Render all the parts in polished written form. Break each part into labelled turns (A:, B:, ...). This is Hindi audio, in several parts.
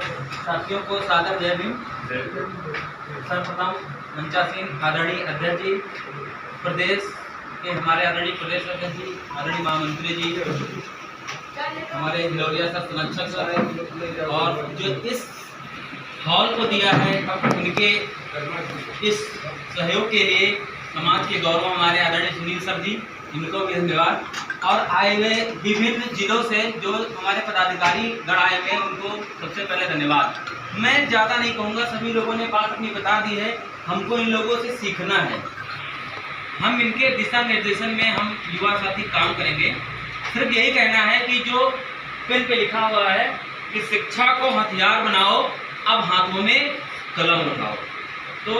A: साथियों को सादर जय भीम। सर्वप्रथम मंचासीन आदरणीय अध्यक्ष जी, प्रदेश के हमारे आदरणीय प्रदेश अध्यक्ष जी, आदरणीय महामंत्री जी, हमारे हिलोरिया सर संरक्षक सर, और जो इस हॉल को दिया है उनके इस सहयोग के लिए समाज के गौरव हमारे आदरणीय सुनील सर जी, इनको भी धन्यवाद। और आए हुए विभिन्न जिलों से जो हमारे पदाधिकारी गण आए हुए हैं उनको सबसे पहले धन्यवाद। मैं ज़्यादा नहीं कहूँगा, सभी लोगों ने बात अपनी बता दी है। हमको इन लोगों से सीखना है, हम इनके दिशा निर्देशन में हम युवा साथी काम करेंगे। सिर्फ यही कहना है कि जो पेन पे लिखा हुआ है कि शिक्षा को हथियार बनाओ, अब हाथों में कलम उठाओ, तो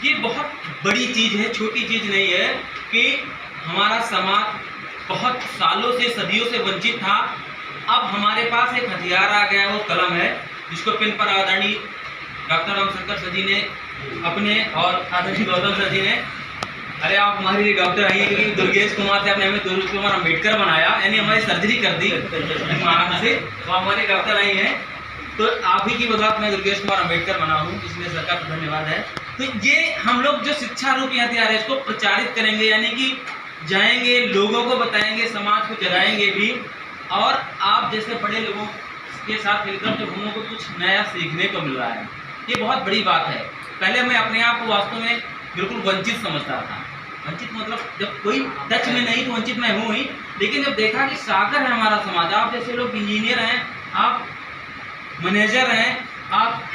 A: ये बहुत बड़ी चीज़ है, छोटी चीज़ नहीं है कि हमारा समाज बहुत सालों से सदियों से वंचित था। अब हमारे पास एक हथियार आ गया, वो कलम है, जिसको पेन पर आदरणीय डॉक्टर रामशंकर सर जी ने अपने और आदरणीय गौतम सर जी ने, अरे आप हमारे लिए डॉक्टर आई हैं क्योंकि दुर्गेश कुमार से आपने हमें दुर्गेश कुमार अम्बेडकर बनाया, यानी हमारी सर्जरी कर दी महाराज से, तो हमारे डॉक्टर आई हैं, तो आप ही की बदौलत मैं दुर्गेश कुमार अम्बेडकर बना हूँ, इसलिए सरकार को धन्यवाद है। तो ये हम लोग जो शिक्षा रूपी हथियार है इसको प्रचारित करेंगे, यानी कि जाएंगे, लोगों को बताएंगे, समाज को जगाएंगे भी, और आप जैसे बड़े लोगों के साथ मिलकर जो हम लोगों को कुछ नया सीखने को मिल रहा है, ये बहुत बड़ी बात है। पहले मैं अपने आप को वास्तव में बिल्कुल वंचित समझता था। वंचित मतलब जब कोई टच में नहीं तो वंचित मैं हूँ ही, लेकिन जब देखा कि सागर है हमारा समाज, आप जैसे लोग इंजीनियर हैं, आप मैनेजर हैं, आप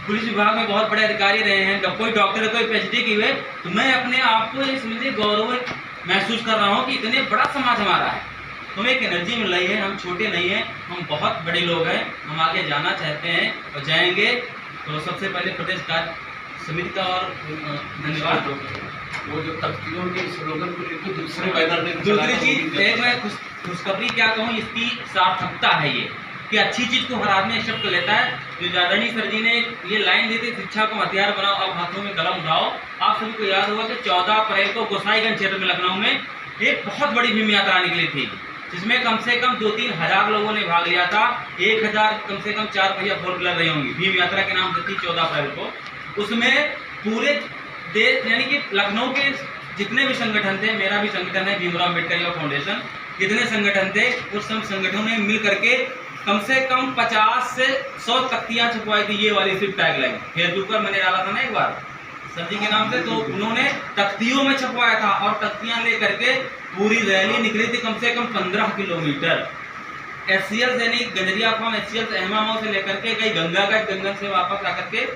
A: पुलिस विभाग में बहुत बड़े अधिकारी रहे हैं, जब कोई डॉक्टर है, कोई पीएचडी की हुए, तो मैं अपने आप को इसमें गौरव महसूस कर रहा हूँ कि इतने बड़ा समाज हमारा है। हमें एक एनर्जी मिल रही है, हम छोटे नहीं हैं, हम बहुत बड़े लोग हैं, हम आगे जाना चाहते हैं और जाएंगे। तो सबसे पहले प्रदेश कार्य समिति का और धन्यवाद।
B: वो जो तख्तियों के स्लोगन को लेकर दूसरे बैनर में,
A: दूसरी चीज एक मैं खुशखबरी क्या कहूँ, इसकी सार्थकता है ये कि अच्छी चीज़ को हर आदमी एक्सेप्ट कर लेता है। जो आदरणीय सर जी ने ये लाइन दी थी, शिक्षा को हथियार बनाओ, अब हाथों में कलम उठाओ, आप सभी को याद होगा कि 14 अप्रैल को गोसाईगंज क्षेत्र में लखनऊ में एक बहुत बड़ी भीम यात्रा निकली थी, जिसमें कम से कम 2-3 हज़ार लोगों ने भाग लिया था। 1000 कम से कम 4 पहिया फोर व्हीलर रही होंगी। भीम यात्रा के नाम से थी 14 अप्रैल को। उसमें पूरे देश यानी कि लखनऊ के जितने भी संगठन थे, मेरा भी संगठन है भीमराव अम्बेडकर युवा फाउंडेशन, जितने संगठन थे उस सब संगठनों ने मिल करके कम से कम 50 से 100 तख्तियाँ छपवाई थी, ये वाली सिर्फ टैगलाइन। फेसबुक पर मैंने डाला था ना एक बार सर जी के नाम से, तो उन्होंने तख्तियों में छपवाया था और तख्तियाँ ले करके पूरी रैली निकली थी, कम से कम 15 किलोमीटर। एचसीएल यानी गंजरिया फार्म, एचसीएल एहमामाओं से लेकर के गई गंगा का, गंगा से वापस आकर के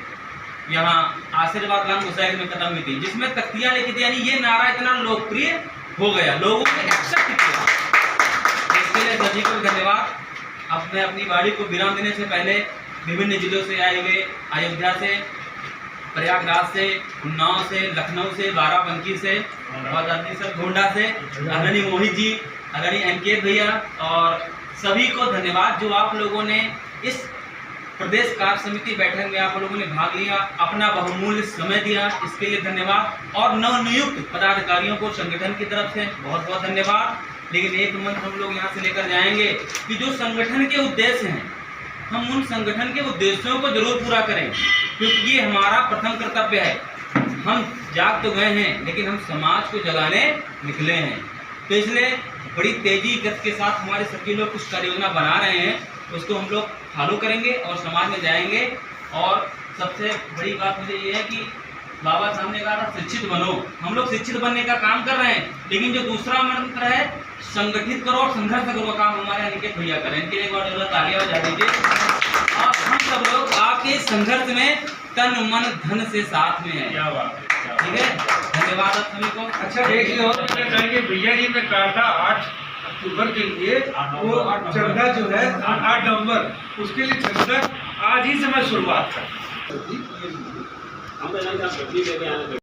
A: यहाँ आशीर्वाद खान गोसाई में खत्म हुई थी, जिसमें तख्तियाँ लिखी थी। यानी ये नारा इतना लोकप्रिय हो गया, लोगों ने एक्सेप्ट किया। इसके लिए सर जी को धन्यवाद। अब मैं अपनी वाणी को विराम देने से पहले विभिन्न जिलों से आए हुए, अयोध्या से, प्रयागराज से, उन्नाव से, लखनऊ से, बाराबंकी से, और आदरणीय सर गोंडा से, आदरणीय मोहित जी, आदरणीय अंकित भैया, और सभी को धन्यवाद जो आप लोगों ने इस प्रदेश कार्य समिति बैठक में आप लोगों ने भाग लिया, अपना बहुमूल्य समय दिया, इसके लिए धन्यवाद। और नवनियुक्त पदाधिकारियों को संगठन की तरफ से बहुत बहुत धन्यवाद। लेकिन एक मंत्र हम लोग यहाँ से लेकर जाएंगे कि जो संगठन के उद्देश्य हैं, हम उन संगठन के उद्देश्यों को जरूर पूरा करें, क्योंकि ये हमारा प्रथम कर्तव्य है। हम जाग तो गए हैं, लेकिन हम समाज को जगाने निकले हैं। तो इसलिए बड़ी तेजी गति के साथ हमारे सभी लोग कुछ कार्य योजना बना रहे हैं, उसको हम लोग फॉलो करेंगे और समाज में जाएंगे। और सबसे बड़ी बात मुझे ये है कि बाबा साहब ने कहा था शिक्षित बनो, हम लोग शिक्षित बनने का काम कर रहे हैं, लेकिन जो दूसरा मंत्र है संगठित करो और संघर्ष करो, काम हमारे अंकित भैया करें। इनके लिए एक बार जरूरत तालियां बजा दीजिए। और हम सब लोग आपके संघर्ष में तन मन धन से साथ में है।
B: क्या बात है,
A: ठीक है, धन्यवाद आप सभी को।
C: अच्छा एक ही और कहेंगे, भैया जी ने कहा था 8 अक्टूबर के लिए वो चंदा जो है 8 नवंबर, उसके लिए चंदा आज ही से मैं शुरुआत कर